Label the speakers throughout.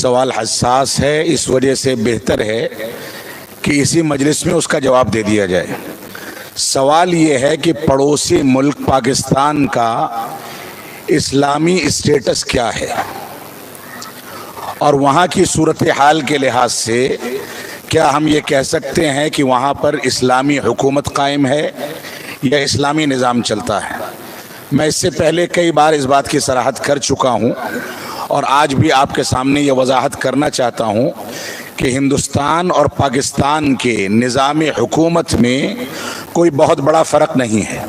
Speaker 1: सवाल हसास है, इस वजह से बेहतर है कि इसी मजलिस में उसका जवाब दे दिया जाए। सवाल ये है कि पड़ोसी मुल्क पाकिस्तान का इस्लामी स्टेटस क्या है और वहाँ की सूरत हाल के लिहाज से क्या हम ये कह सकते हैं कि वहाँ पर इस्लामी हुकूमत कायम है या इस्लामी निज़ाम चलता है। मैं इससे पहले कई बार इस बात की सराहत कर चुका हूँ और आज भी आपके सामने ये वजाहत करना चाहता हूँ कि हिंदुस्तान और पाकिस्तान के निज़ाम हुकूमत में कोई बहुत बड़ा फ़र्क नहीं है।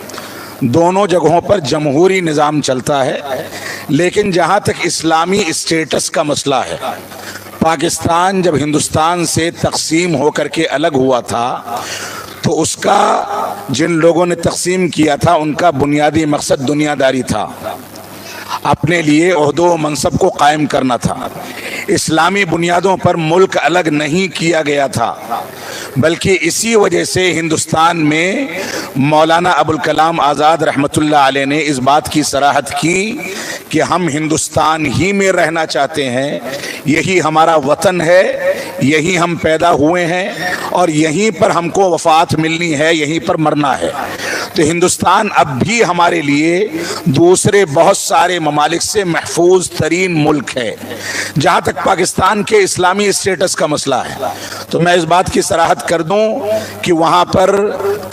Speaker 1: दोनों जगहों पर जमहूरी निज़ाम चलता है, लेकिन जहाँ तक इस्लामी स्टेटस का मसला है, पाकिस्तान जब हिंदुस्तान से तकसीम होकर के अलग हुआ था तो उसका जिन लोगों ने तकसीम किया था उनका बुनियादी मकसद दुनियादारी था, अपने लिए ओहदो मनसब को कायम करना था। इस्लामी बुनियादों पर मुल्क अलग नहीं किया गया था, बल्कि इसी वजह से हिंदुस्तान में मौलाना अबुल कलाम आज़ाद रहमतुल्लाह अलैह ने इस बात की सराहत की कि हम हिंदुस्तान ही में रहना चाहते हैं, यही हमारा वतन है, यहीं हम पैदा हुए हैं और यहीं पर हमको वफ़ात मिलनी है, यहीं पर मरना है। तो हिंदुस्तान अब भी हमारे लिए दूसरे बहुत सारे ममालिक से महफूज तरीन मुल्क है। जहाँ तक पाकिस्तान के इस्लामी स्टेटस का मसला है तो मैं इस बात की सराहत कर दूं कि वहाँ पर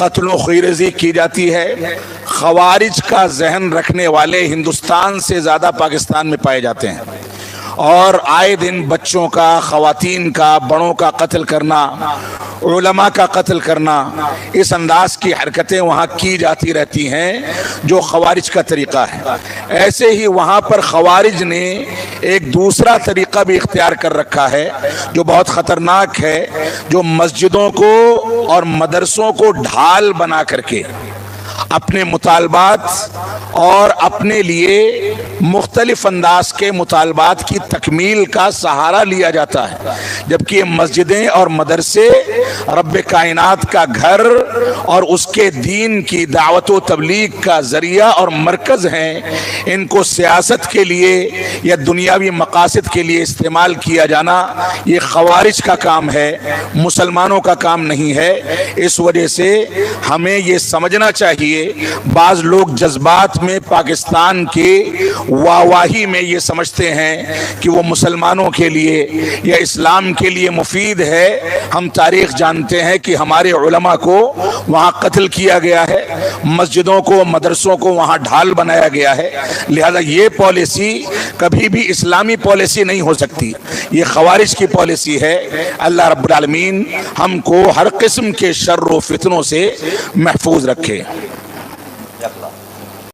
Speaker 1: कत्ल व ख़ीरज़ी की जाती है। ख़वारिज का जहन रखने वाले हिंदुस्तान से ज़्यादा पाकिस्तान में पाए जाते हैं और आए दिन बच्चों का, ख़वातीन का, बड़ों का कत्ल करना, उलमा का कत्ल करना, इस अंदाज की हरकतें वहाँ की जाती रहती हैं जो ख़वारिज का तरीक़ा है। ऐसे ही वहाँ पर ख़वारिज ने एक दूसरा तरीक़ा भी इख्तियार कर रखा है जो बहुत ख़तरनाक है, जो मस्जिदों को और मदरसों को ढाल बना करके अपने मुतालबात और अपने लिए मुख्तलिफ अंदाज के मुतालबात की तकमील का सहारा लिया जाता है, जबकि ये मस्जिदें और मदरसे रब्बे कायनात का घर और उसके दीन की दावत व तबलीग का जरिया और मरकज़ हैं। इनको सियासत के लिए या दुनियावी मकासद के लिए इस्तेमाल किया जाना ये ख़वारिज का काम है, मुसलमानों का काम नहीं है। इस वजह से हमें ये समझना चाहिए, बाज़ लोग जज्बात में पाकिस्तान के वाहवाही में ये समझते हैं कि वो मुसलमानों के लिए या इस्लाम के लिए मुफीद है। हम तारीख़ जानते हैं कि हमारे उलमा को वहाँ कत्ल किया गया है, मस्जिदों को, मदरसों को वहाँ ढाल बनाया गया है। लिहाजा ये पॉलिसी कभी भी इस्लामी पॉलिसी नहीं हो सकती, ये ख़वारिज की पॉलिसी है। अल्लाह रब्बुल आलमीन हमको हर किस्म के शर्र व फितनों से महफूज रखे।